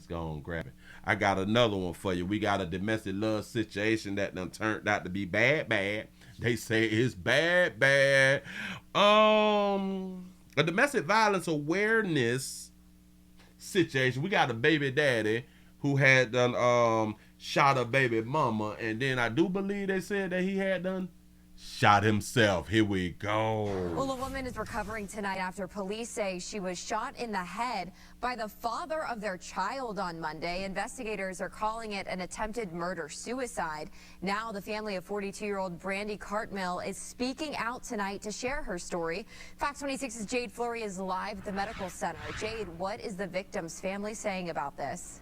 Let's go on and grab it. I got another one for you. We got a domestic love situation that done turned out to be bad. They say it's bad. A domestic violence awareness situation. We got a baby daddy who had done shot a baby mama, and then I do believe they said that he had done shot himself. Here we go. Well, a woman is recovering tonight after police say she was shot in the head by the father of their child on Monday. Investigators are calling it an attempted murder-suicide. Now the family of 42-year-old Brandy Cartmill is speaking out tonight to share her story. Fox 26's Jade Fleury is live at the medical center. Jade, what is the victim's family saying about this?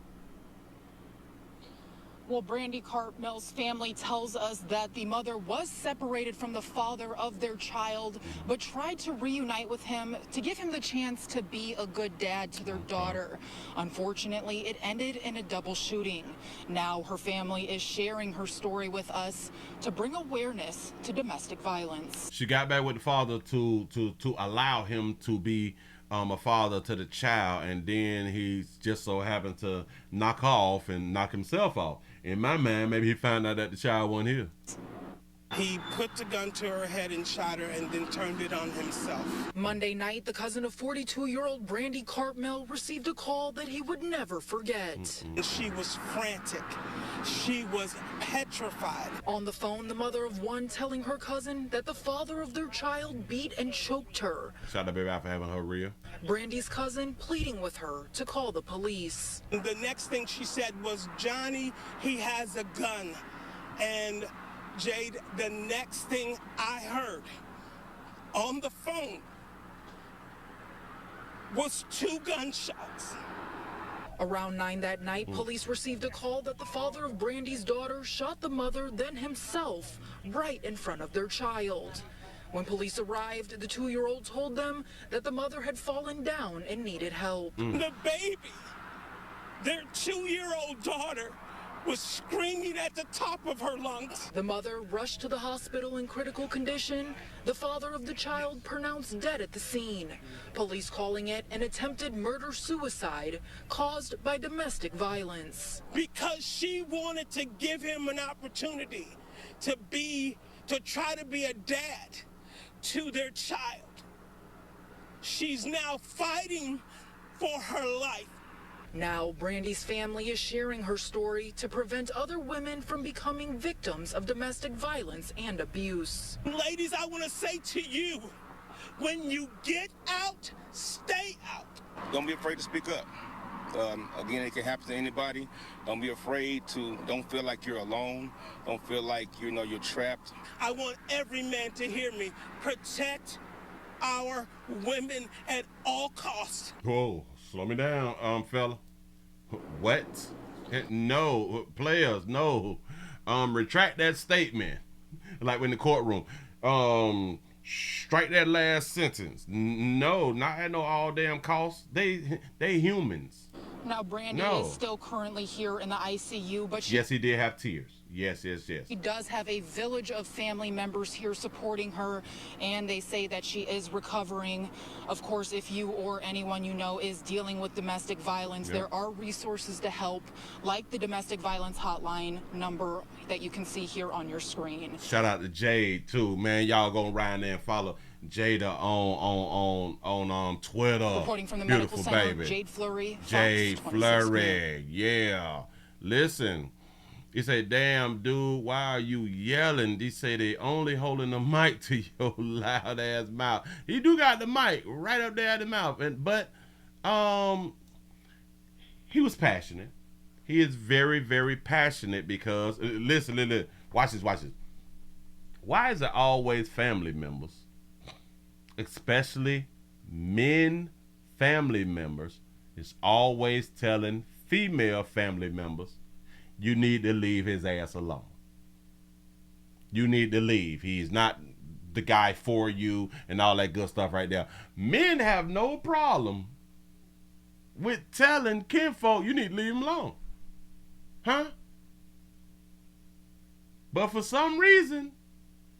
Well, Brandy Cartmill's family tells us that the mother was separated from the father of their child, but tried to reunite with him to give him the chance to be a good dad to their daughter. Unfortunately, it ended in a double shooting. Now her family is sharing her story with us to bring awareness to domestic violence. She got back with the father to allow him to be a father to the child, and then he just so happened to knock off and knock himself off. In my mind, maybe he found out that the child wasn't here. He put the gun to her head and shot her and then turned it on himself. Monday night, the cousin of 42-year-old Brandy Cartmill received a call that he would never forget. She was frantic. She was petrified. On the phone, the mother of one telling her cousin that the father of their child beat and choked her. Shot the baby out for having her rear. Brandy's cousin pleading with her to call the police. The next thing she said was, "Johnny, he has a gun." And Jade, the next thing I heard on the phone was 2 gunshots. Around 9 that night, police received a call that the father of Brandy's daughter shot the mother, then himself, right in front of their child. When police arrived, the 2-year-old told them that the mother had fallen down and needed help. The baby, their 2-year-old daughter, was screaming at the top of her lungs. The mother rushed to the hospital in critical condition. The father of the child pronounced dead at the scene. Police calling it an attempted murder-suicide caused by domestic violence. Because she wanted to give him an opportunity to try to be a dad to their child. She's now fighting for her life. Now, Brandy's family is sharing her story to prevent other women from becoming victims of domestic violence and abuse. Ladies, I want to say to you, when you get out, stay out. Don't be afraid to speak up. Again, it can happen to anybody. Don't be afraid don't feel like you're alone. Don't feel like, you're trapped. I want every man to hear me. Protect our women at all costs. Whoa, slow me down, fella. What? No, players, no. Retract that statement. Like in the courtroom. Strike that last sentence. No, not at no all damn costs. They humans. Now, Brandy is still currently here in the ICU, but yes, he did have tears. Yes. She does have a village of family members here supporting her, and they say that she is recovering. Of course, if you or anyone you know is dealing with domestic violence, there are resources to help, like the domestic violence hotline number that you can see here on your screen. Shout out to Jade too, man. Y'all go right there and follow Jada on Twitter. Reporting from the Beautiful medical center, baby. Jade Fleury. Jade Fox Fleury, yeah. Listen. He say, "Damn, dude, why are you yelling?" He say they only holding the mic to your loud ass mouth. He do got the mic right up there at the mouth, but he was passionate. He is very, very passionate because listen, watch this. Why is it always family members, especially men family members, is always telling female family members, you need to leave his ass alone. You need to leave. He's not the guy for you and all that good stuff right there. Men have no problem with telling kinfolk, you need to leave him alone. Huh? But for some reason,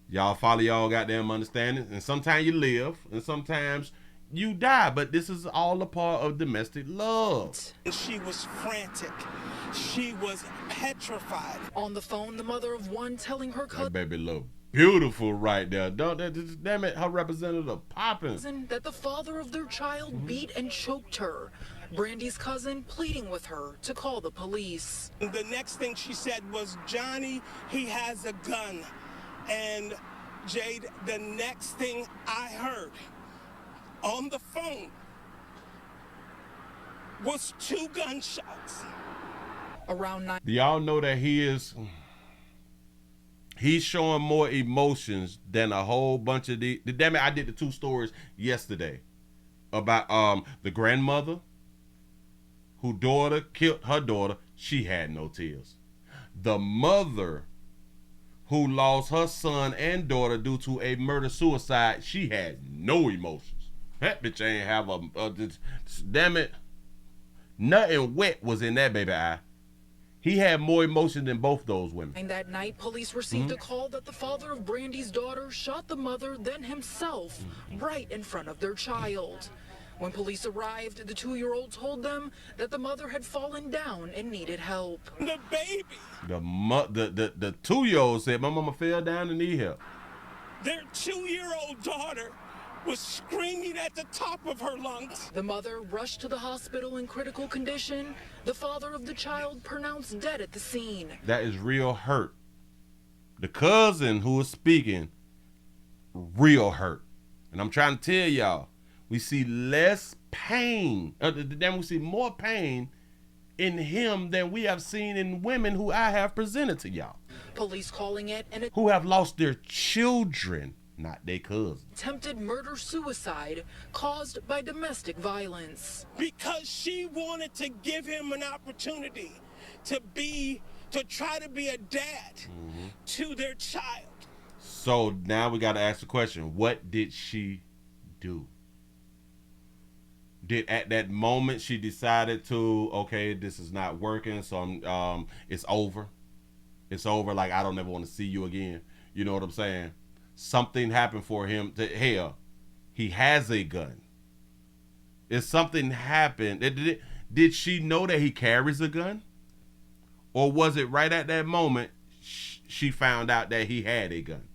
y'all follow y'all goddamn understanding, and sometimes you live, and sometimes you die. But this is all a part of domestic love. She was frantic. She was petrified. On the phone, the mother of one telling her That baby look beautiful right there. Don't that, damn it, her representative popping. cousin that the father of their child beat and choked her. Brandy's cousin pleading with her to call the police. The next thing she said was, Johnny, he has a gun. And Jade, the next thing I heard on the phone was 2 gunshots. Around 9. Do y'all know that he's showing more emotions than a whole bunch of the damn it, I did the 2 stories yesterday about the grandmother who daughter killed her daughter. She had no tears. The mother who lost her son and daughter due to a murder-suicide, she had no emotions. That bitch ain't have damn it, nothing wet was in that baby eye. He had more emotion than both those women. And that night, police received a call that the father of Brandy's daughter shot the mother, then himself, right in front of their child. When police arrived, the 2-year-old told them that the mother had fallen down and needed help. The baby. The 2-year-old said, my mama fell down and need help. Their 2-year-old daughter was screaming at the top of her lungs. The mother rushed to the hospital in critical condition. The father of the child pronounced dead at the scene. That is real hurt. The cousin who was speaking, real hurt. And I'm trying to tell y'all, we see less pain, we see more pain in him than we have seen in women who I have presented to y'all. Police calling it an who have lost their children, not their cousins. attempted murder-suicide caused by domestic violence. Because she wanted to give him an opportunity to try to be a dad to their child. So now we got to ask the question, what did she do? Did at that moment she decided to, okay, this is not working, so it's over. It's over, like I don't ever want to see you again. You know what I'm saying? Something happened for him. Hell, he has a gun. If something happened, did she know that he carries a gun? Or was it right at that moment she found out that he had a gun?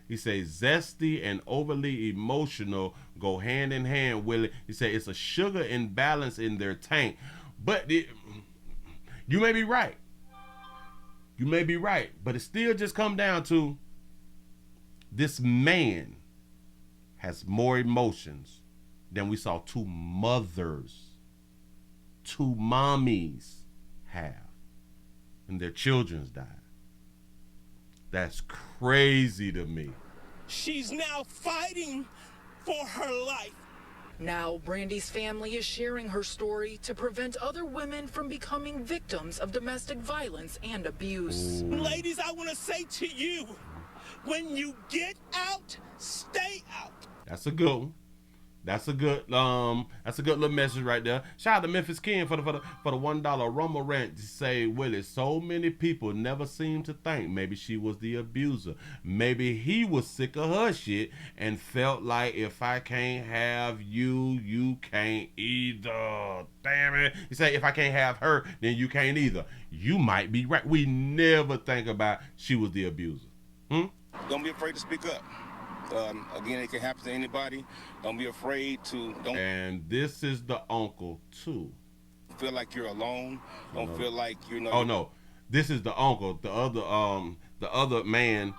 He says zesty and overly emotional go hand in hand, Willie. He said it's a sugar imbalance in their tank. But you may be right. You may be right. But it still just come down to this man has more emotions than we saw 2 mothers, 2 mommies have. And their children's died. That's crazy to me. She's now fighting for her life. Now, Brandy's family is sharing her story to prevent other women from becoming victims of domestic violence and abuse. Ooh. Ladies, I want to say to you, when you get out, stay out. That's a good one. That's a good little message right there. Shout out to Memphis Ken for the $1 Rumble rant to say, Willie, so many people never seem to think maybe she was the abuser. Maybe he was sick of her shit and felt like if I can't have you, you can't either. Damn it. He said if I can't have her, then you can't either. You might be right. We never think about she was the abuser. Don't be afraid to speak up. Again, it can happen to anybody. Don't be afraid to. And this is the uncle too. Feel like you're alone. Don't feel like you know. Oh no, this is the uncle. The other man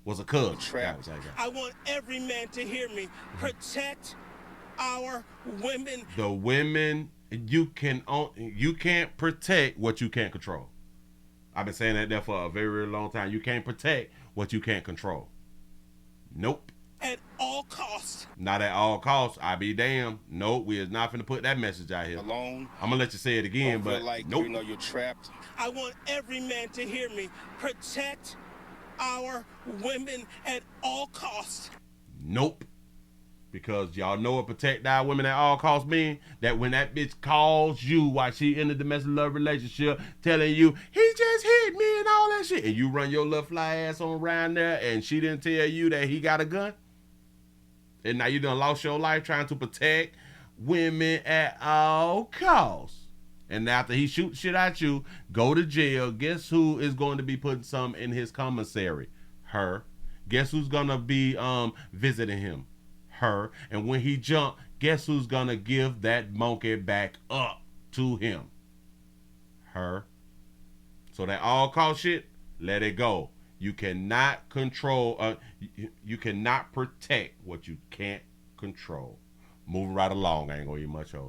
was a cousin. Trapped. I want every man to hear me. Protect our women. The women, you can't protect what you can't control. I've been saying that there for a very, very long time. You can't protect what you can't control. Nope. At all costs. Not at all costs. I be damned. Nope. We is not finna put that message out here. Alone. I'm gonna let you say it again, Don't but feel like nope. you know you're trapped. I want every man to hear me. Protect our women at all costs. Nope. Because y'all know what protect our women at all costs mean? That when that bitch calls you while she in a domestic love relationship telling you, he just hit me and all that shit, and you run your little fly ass on around there and she didn't tell you that he got a gun? And now you done lost your life trying to protect women at all costs. And after he shoots shit at you, go to jail. Guess who is going to be putting some in his commissary? Her. Guess who's going to be visiting him? Her. And when he jump, guess who's going to give that monkey back up to him? Her. So that all cost shit, let it go. You cannot control, you cannot protect what you can't control. Moving right along, I ain't gonna eat much of it.